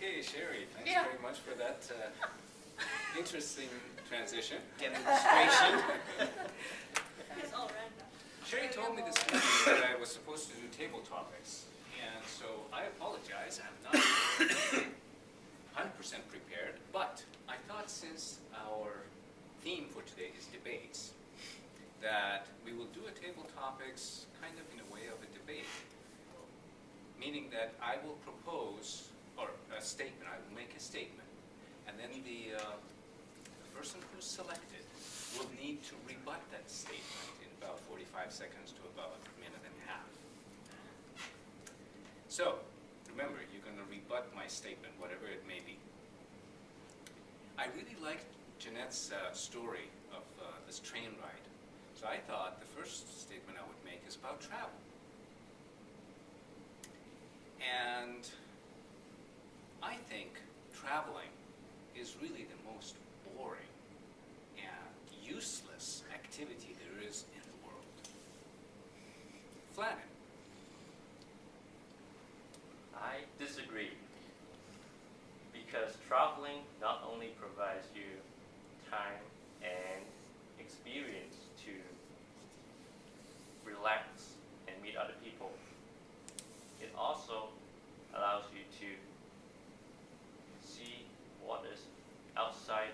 Okay, Sherry, thanks very much for that interesting transition. Demonstration. It's all random. Sherry told me this morning that I was supposed to do table topics, and so I apologize. I'm not 100% prepared, but I thought since our theme for today is debates, that we will do a table topics kind of in a way of a debate, meaning that I will propose, or a statement, I will make a statement, and then the person who's selected will need to rebut that statement in about 45 seconds to about a minute and a half. So, remember, you're going to rebut my statement, whatever it may be. I really liked Jeanette's story of this train ride. So I thought the first statement I would make is about travel. And I think traveling is really the most boring and useless activity there is in the world. Flannan. I disagree. Because traveling not only provides you time and experience to relax and meet other people, it also allows you to see what is outside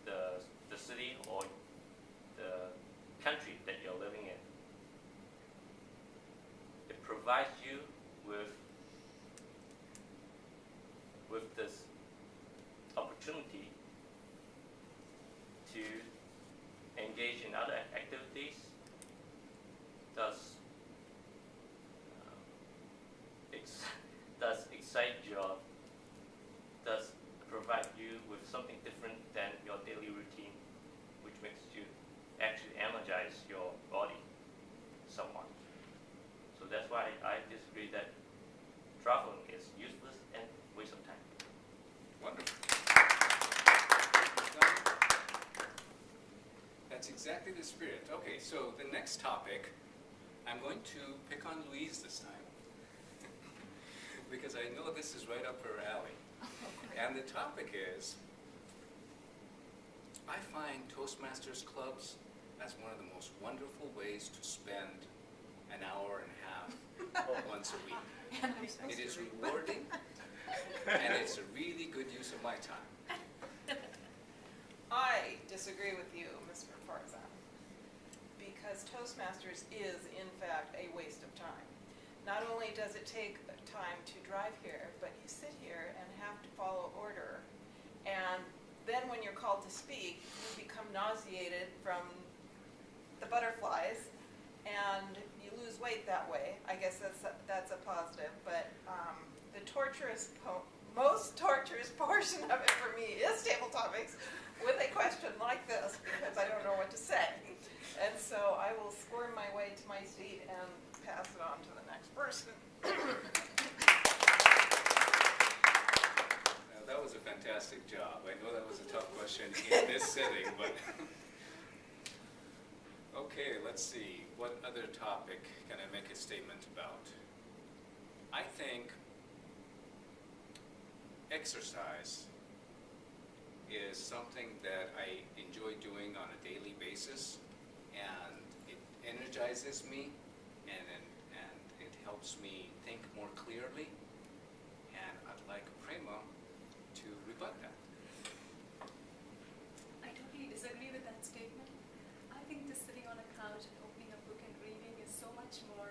the city or the country that you're living in. It provides you with this opportunity to engage in other activities, thus excite your, thus provide you with something different than your daily routine, which makes you actually energize your body somewhat. So that's why I disagree that traveling is useless and waste of time. Wonderful. That's exactly the spirit. Okay, so the next topic, I'm going to pick on Louise this time. Because I know this is right up her alley. And the topic is, I find Toastmasters clubs as one of the most wonderful ways to spend an hour and a half once a week. It is rewarding, and it's a really good use of my time. I disagree with you, Mr. Farzan, because Toastmasters is, in fact, a waste of time. Not only does it take time to drive here, but you sit here and have to follow order. And then when you're called to speak, you become nauseated from the butterflies, and you lose weight that way. I guess that's a positive, but the most torturous portion of it for me is table topics with a question like this, because I don't know what to say. And so I will squirm my way to my seat and pass it on to the next person. Now, that was a fantastic job. I know that was a tough question in this setting, but okay, let's see. What other topic can I make a statement about? I think exercise is something that I enjoy doing on a daily basis, and it energizes me, and it helps me think more clearly, and I'd like Prema to rebut that. I totally disagree with that statement. I think just sitting on a couch and opening a book and reading is so much more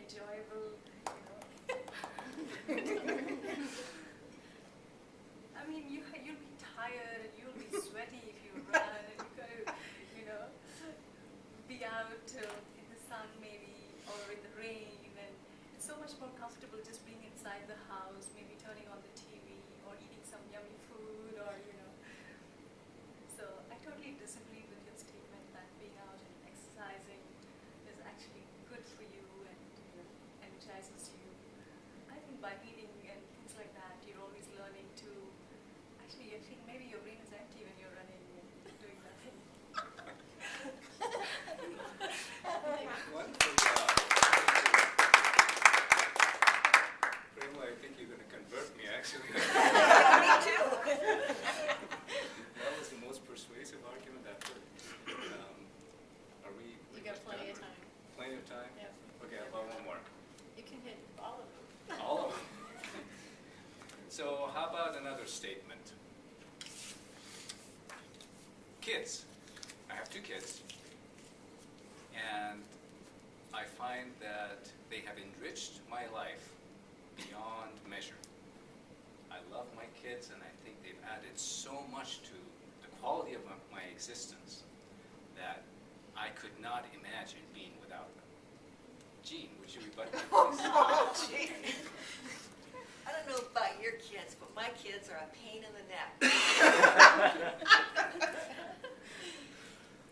enjoyable, I mean, you'll be tired and you'll be sweaty if you run, and you've got to, be out in the sun maybe, or in the rain, and it's so much more comfortable just being inside the house, maybe turning on the TV or eating some yummy food, or So I totally disagree with your statement that being out and exercising is actually good for you and energizes you. I think by eating and things like that, you're always learning to. Actually, I think maybe your brain is empty when you're running and doing nothing. Wonderful job. Prema, I think you're going to How about another statement? Kids. I have 2 kids. And I find that they have enriched my life beyond measure. I love my kids, and I think they've added so much to the quality of my existence that I could not imagine being without them. Jean, would you rebut me, please? Oh, gee. I don't know about your kids, but my kids are a pain in the neck.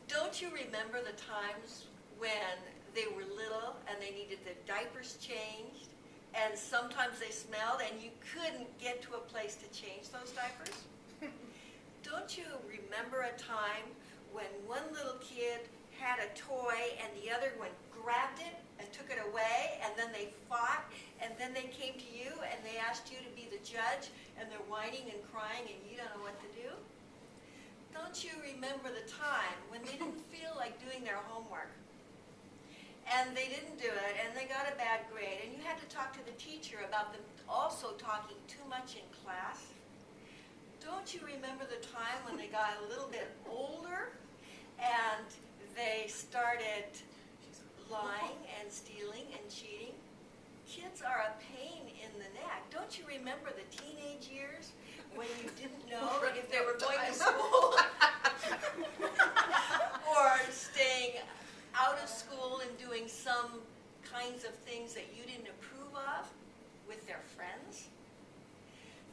Don't you remember the times when they were little and they needed their diapers changed, and sometimes they smelled and you couldn't get to a place to change those diapers? Don't you remember a time when one little kid had a toy and the other one grabbed it and took it away, and then they fought, and then they came to you and they asked you to be the judge, and they're whining and crying and you don't know what to do? Don't you remember the time when they didn't feel like doing their homework, and they didn't do it, and they got a bad grade, and you had to talk to the teacher about them also talking too much in class? Don't you remember the time when they got a little bit older and they started lying and stealing and cheating? Kids are a pain in the neck. Don't you remember the teenage years when you didn't know if they were going to school or staying out of school and doing some kinds of things that you didn't approve of with their friends?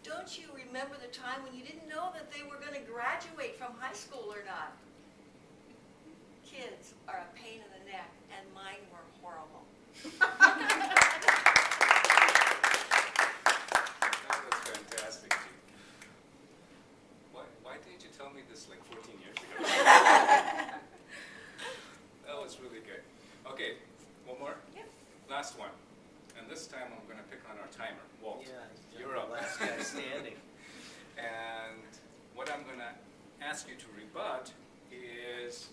Don't you remember the time when you didn't know that they were going to graduate from high school or not? Kids are a pain in the neck, and mine were horrible. That was fantastic, Jean. Why didn't you tell me this like 14 years ago? That was really good. Okay, one more? Yep. Last one. And this time I'm going to pick on our timer. Walt, Yeah, you're up. Last guy standing. And what I'm going to ask you to rebut is,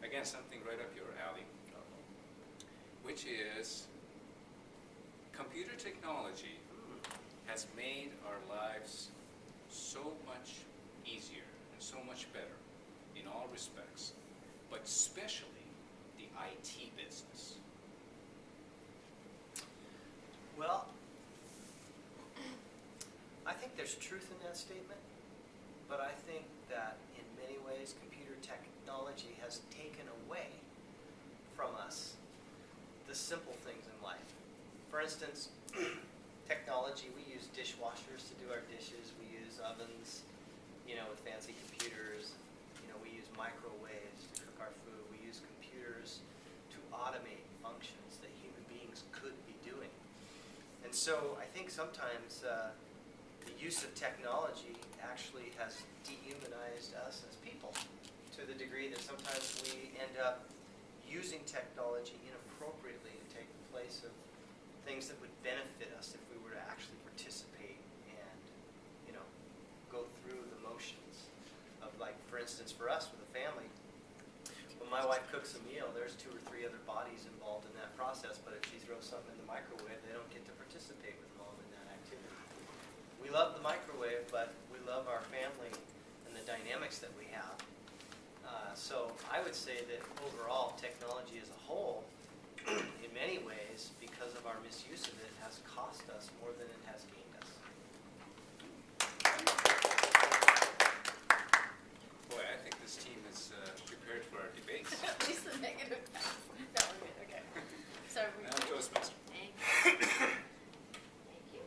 again, something right up your alley, which is computer technology has made our lives so much easier and so much better in all respects, but especially the IT business. Well, I think there's truth in that statement, but I think that in many ways computer technology has taken away from us the simple things in life. For instance, technology, we use dishwashers to do our dishes, we use ovens, with fancy computers, we use microwaves to cook our food, we use computers to automate functions that human beings could be doing. And so I think sometimes the use of technology actually has dehumanized us as people to the degree that sometimes we end up using technology inappropriately to take the place of things that would benefit us if we were to actually participate and, go through the motions of, like, for instance, for us with a family, when my wife cooks a meal, there's 2 or 3 other bodies involved in that process, but if she throws something in the microwave, they don't get to participate with mom in that activity. We love the microwave, but we love our family and the dynamics that we have. So I would say that overall, technology as a whole, in many ways, because of